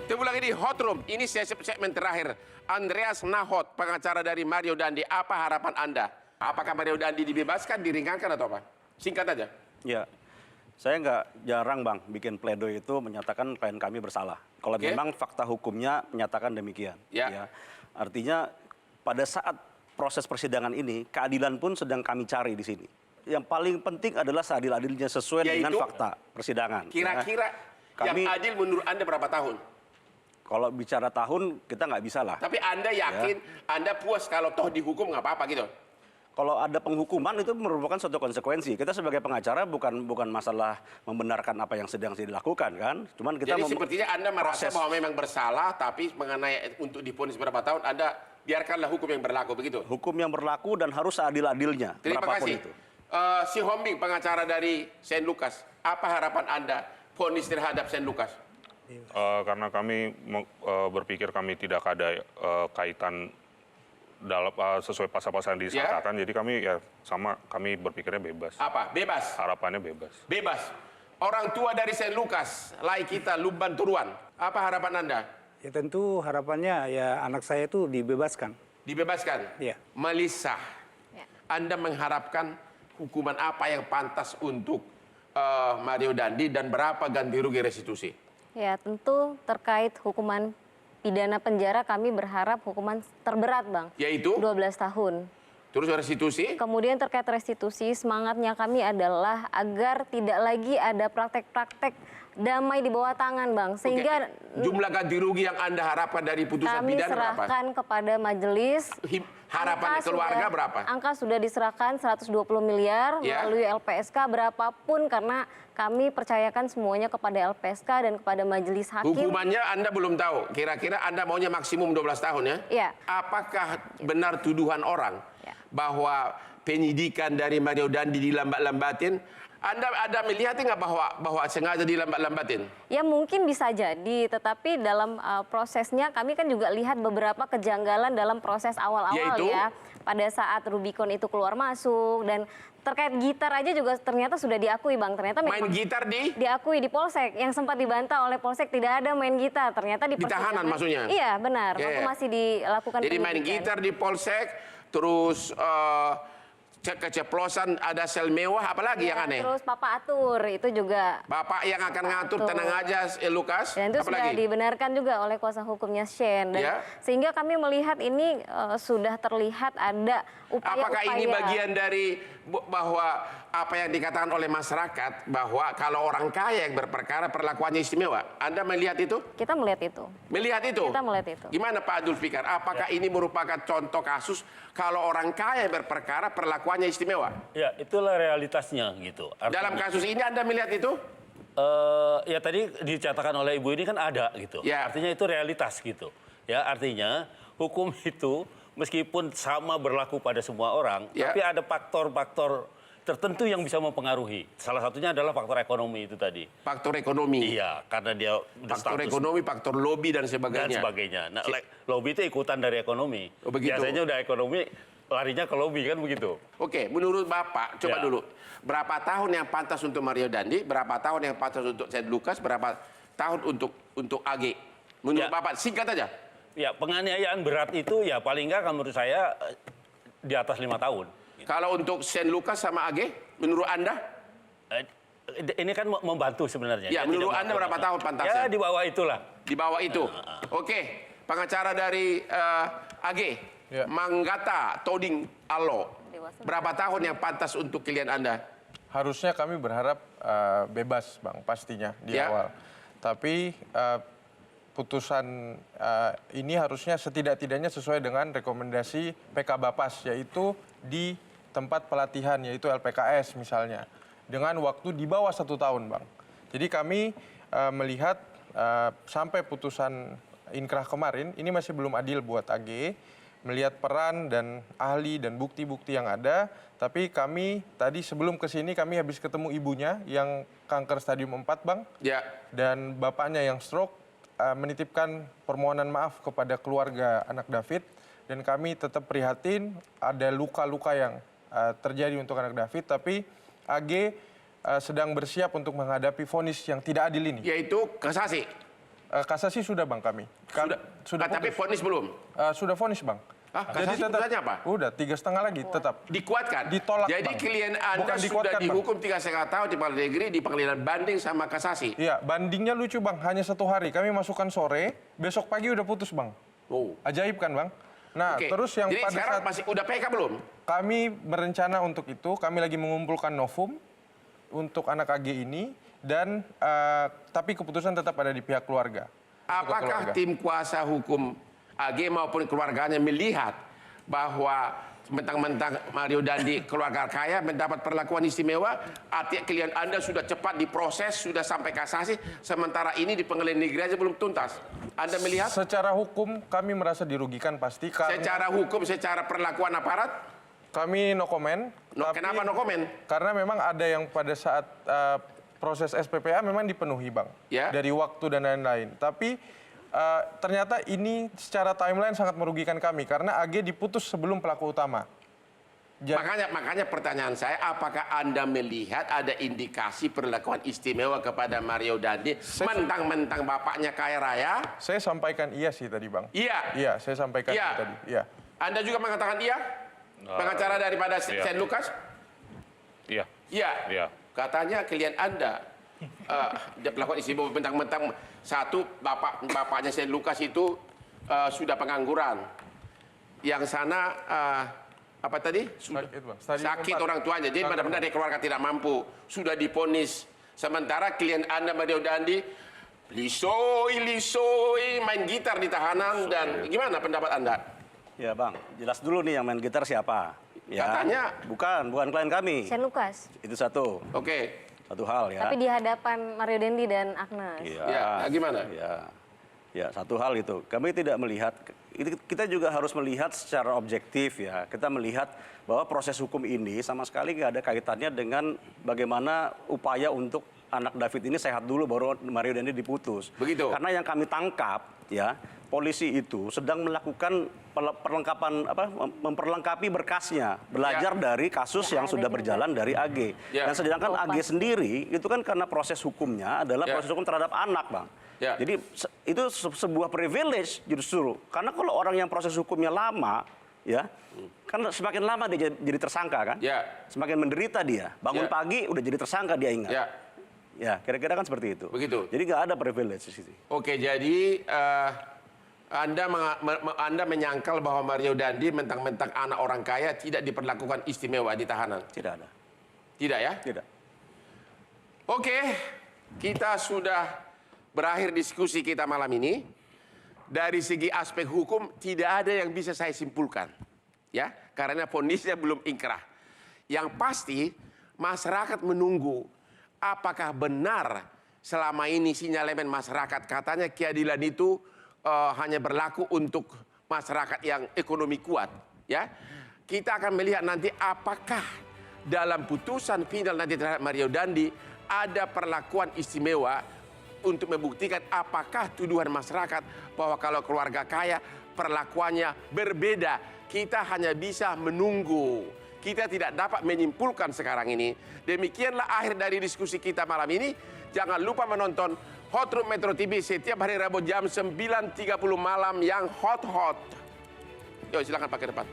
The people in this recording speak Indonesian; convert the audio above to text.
Ketemu lagi di Hot Room. Ini segmen terakhir. Andreas Nahot, pengacara dari Mario Dandi. Apa harapan Anda? Apakah Mario Dandi dibebaskan, diringankan atau apa? Singkat aja. Ya, saya nggak jarang Bang bikin pledoi itu menyatakan klien kami bersalah. Kalau memang fakta hukumnya menyatakan demikian. Ya. Artinya pada saat proses persidangan ini, keadilan pun sedang kami cari di sini. Yang paling penting adalah seadil-adilnya sesuai dengan fakta persidangan. Kira-kira yang adil menurut Anda berapa tahun? Kalau bicara tahun, kita nggak bisa lah. Tapi Anda yakin, Anda puas kalau toh dihukum nggak apa-apa gitu? Kalau ada penghukuman itu merupakan suatu konsekuensi. Kita sebagai pengacara bukan masalah membenarkan apa yang sedang dilakukan kan. Cuman kita jadi sepertinya Anda merasa bahwa memang bersalah, tapi mengenai untuk divonis berapa tahun, Anda biarkanlah hukum yang berlaku begitu? Hukum yang berlaku dan harus seadil-adilnya. Terima kasih. Itu. Si Hombing, pengacara dari Saint Lucas, apa harapan Anda vonis terhadap Saint Lucas? Karena kami berpikir kami tidak ada kaitan dalam sesuai pasal-pasal yang disangkakan, jadi kami berpikirnya bebas. Apa? Bebas? Harapannya bebas. Bebas. Orang tua dari Saint Lucas, lai kita Lumban Turuan, apa harapan Anda? Ya tentu harapannya ya anak saya itu dibebaskan. Dibebaskan? Iya. Melissa, Anda mengharapkan hukuman apa yang pantas untuk Mario Dandi dan berapa ganti rugi restitusi? Ya, tentu terkait hukuman pidana penjara kami berharap hukuman terberat, Bang. Yaitu? 12 tahun. Terus restitusi? Kemudian terkait restitusi, semangatnya kami adalah agar tidak lagi ada praktek-praktek damai di bawah tangan, Bang. Sehingga jumlah ganti rugi yang Anda harapkan dari putusan pidana berapa? Kami serahkan kepada majelis. Harapan keluarga berapa? Angka sudah diserahkan 120 miliar melalui LPSK berapapun, karena kami percayakan semuanya kepada LPSK dan kepada majelis hakim. Hukumannya Anda belum tahu. Kira-kira Anda maunya maksimum 12 tahun ya? Iya. Apakah benar tuduhan orang bahwa penyidikan dari Mario Dandi dilambat-lambatin? Anda melihat nggak bahwa sengaja dilambat-lambatin? Ya mungkin bisa jadi, tetapi dalam prosesnya kami kan juga lihat beberapa kejanggalan dalam proses awal-awal ya. Pada saat Rubicon itu keluar masuk, dan terkait gitar aja juga ternyata sudah diakui, Bang. Ternyata main gitar diakui di Polsek, yang sempat dibantah oleh Polsek tidak ada main gitar. Ternyata di tahanan maksudnya? Iya benar, waktu masih dilakukan jadi main gitar di Polsek, terus keceplosan ada sel mewah, apalagi yang aneh? Terus Papa atur, itu juga. Bapak yang akan ngatur, tenang aja Lukas. Dan itu sudah dibenarkan juga oleh kuasa hukumnya Shane. Dan sehingga kami melihat ini sudah terlihat ada upaya-upaya. Apakah ini bagian dari bahwa apa yang dikatakan oleh masyarakat, bahwa kalau orang kaya yang berperkara perlakuannya istimewa? Anda melihat itu? Kita melihat itu. Melihat itu? Kita melihat itu. Gimana Pak Abdul Fikar? Apakah ini merupakan contoh kasus kalau orang kaya yang berperkara perlakuannya istimewa? Ya, itulah realitasnya gitu. Artinya, dalam kasus ini Anda melihat itu? Ya tadi dicatatkan oleh Ibu ini kan ada gitu. Artinya itu realitas gitu. Ya, artinya hukum itu meskipun sama berlaku pada semua orang, tapi ada faktor-faktor tertentu yang bisa mempengaruhi. Salah satunya adalah faktor ekonomi itu tadi. Faktor ekonomi? Iya, karena dia faktor ekonomi, faktor lobby dan sebagainya. Dan sebagainya. Nah, lobby itu ikutan dari ekonomi. Biasanya udah ekonomi, larinya ke lobby kan begitu. Oke, menurut Bapak, coba dulu. Berapa tahun yang pantas untuk Mario Dandi, berapa tahun yang pantas untuk Saint Lucas, berapa tahun untuk AG? Menurut Bapak, singkat aja. Ya, penganiayaan berat itu ya paling nggak menurut saya di atas 5 tahun. Kalau untuk Saint Lucas sama AG, menurut Anda? Ini kan membantu sebenarnya. Ya, menurut Anda berapa tahun pantasnya? Ya, di bawah itulah. Di bawah itu. Oke, pengacara dari AG, Manggata Toding Allo. Berapa tahun yang pantas untuk klien Anda? Harusnya kami berharap bebas, Bang, pastinya di awal. Tapi putusan ini harusnya setidak-tidaknya sesuai dengan rekomendasi PK Bapas, yaitu di tempat pelatihan, yaitu LPKS misalnya, dengan waktu di bawah 1 tahun, Bang. Jadi kami melihat sampai putusan inkrah kemarin, ini masih belum adil buat AG, melihat peran dan ahli dan bukti-bukti yang ada, tapi kami tadi sebelum kesini kami habis ketemu ibunya yang kanker stadium 4, Bang, dan bapaknya yang stroke, menitipkan permohonan maaf kepada keluarga anak David, dan kami tetap prihatin ada luka-luka yang terjadi untuk anak David, tapi AG sedang bersiap untuk menghadapi vonis yang tidak adil ini. Yaitu kasasi. Kasasi sudah Bang kami. Sudah tapi vonis belum? Sudah vonis Bang. Jadi putusannya apa? Udah 3,5 lagi tetap. Dikuatkan? Ditolak. Jadi Bang. klien Anda sudah dihukum 3,5 tahun di pengadilan negeri, di pengadilan banding sama kasasi? Iya, bandingnya lucu Bang, hanya 1 hari. Kami masukkan sore, besok pagi udah putus Bang. Ajaib kan Bang? Nah, terus yang jadi pada sekarang saat masih udah PK belum? Kami berencana untuk itu, kami lagi mengumpulkan novum untuk anak AG ini, dan tapi keputusan tetap ada di pihak keluarga. Apakah tim kuasa hukum AG maupun keluarganya melihat bahwa mentang-mentang Mario Dandi keluarga kaya mendapat perlakuan istimewa, artinya klien Anda sudah cepat diproses, sudah sampai kasasi, sementara ini di pengadilan negeri aja belum tuntas. Anda melihat? Secara hukum kami merasa dirugikan pasti. Secara hukum, secara perlakuan aparat? Kami no comment. Kenapa no comment? Karena memang ada yang pada saat proses SPPA memang dipenuhi Bang. Ya. Dari waktu dan lain-lain. Tapi ternyata ini secara timeline sangat merugikan kami karena AG diputus sebelum pelaku utama. Makanya pertanyaan saya, apakah Anda melihat ada indikasi perlakuan istimewa kepada Mario Dandi mentang-mentang bapaknya kaya raya? Saya sampaikan iya sih tadi Bang. Iya. Iya, saya sampaikan iya tadi. Iya. Anda juga mengatakan iya? Pengacara daripada Saint Lucas? Iya. Iya. Iya. Katanya klien Anda dia melakukan istimewa mentang-mentang satu bapaknya Saint Lucas itu sudah pengangguran. Yang sana apa tadi? Sakit orang tuanya. Jadi benar-benar dari keluarga tidak mampu. Sudah diponis. Sementara klien Anda Mario Dandi lisoi main gitar di tahanan dan gimana pendapat Anda? Ya Bang, jelas dulu nih yang main gitar siapa? Ya, katanya bukan klien kami. Saint Lucas. Itu satu. Oke. Satu hal ya. Tapi di hadapan Mario Dandi dan Agnes. Ya, gimana? Ya, satu hal itu. Kami tidak melihat, kita juga harus melihat secara objektif ya. Kita melihat bahwa proses hukum ini sama sekali nggak ada kaitannya dengan bagaimana upaya untuk anak David ini sehat dulu baru Mario Dandi diputus. Begitu. Karena yang kami tangkap ya, polisi itu sedang melakukan memperlengkapi berkasnya, belajar dari kasus yang sudah berjalan dari AG. Dan sedangkan AG sendiri itu kan karena proses hukumnya adalah proses hukum terhadap anak, Bang. Jadi itu sebuah privilege justru. Karena kalau orang yang proses hukumnya lama, ya, kan semakin lama dia jadi tersangka kan? Semakin menderita dia. Bangun pagi udah jadi tersangka dia ingat. Ya, kira-kira kan seperti itu. Begitu. Jadi nggak ada privilege di situ. Oke, jadi Anda menyangkal bahwa Mario Dandi mentang-mentang anak orang kaya tidak diperlakukan istimewa di tahanan? Tidak ada. Tidak ya? Tidak. Oke, kita sudah berakhir diskusi kita malam ini. Dari segi aspek hukum tidak ada yang bisa saya simpulkan. Ya, karena vonisnya belum ingkrah. Yang pasti masyarakat menunggu apakah benar selama ini sinyalemen masyarakat katanya keadilan itu hanya berlaku untuk masyarakat yang ekonomi kuat, ya. Kita akan melihat nanti apakah dalam putusan final nanti terhadap Mario Dandi ada perlakuan istimewa untuk membuktikan apakah tuduhan masyarakat bahwa kalau keluarga kaya perlakuannya berbeda. Kita hanya bisa menunggu. Kita tidak dapat menyimpulkan sekarang ini. Demikianlah akhir dari diskusi kita malam ini. Jangan lupa menonton Hot Room Metro TV setiap hari Rabu jam 9.30 malam yang hot-hot. Yuk silakan pakai depan.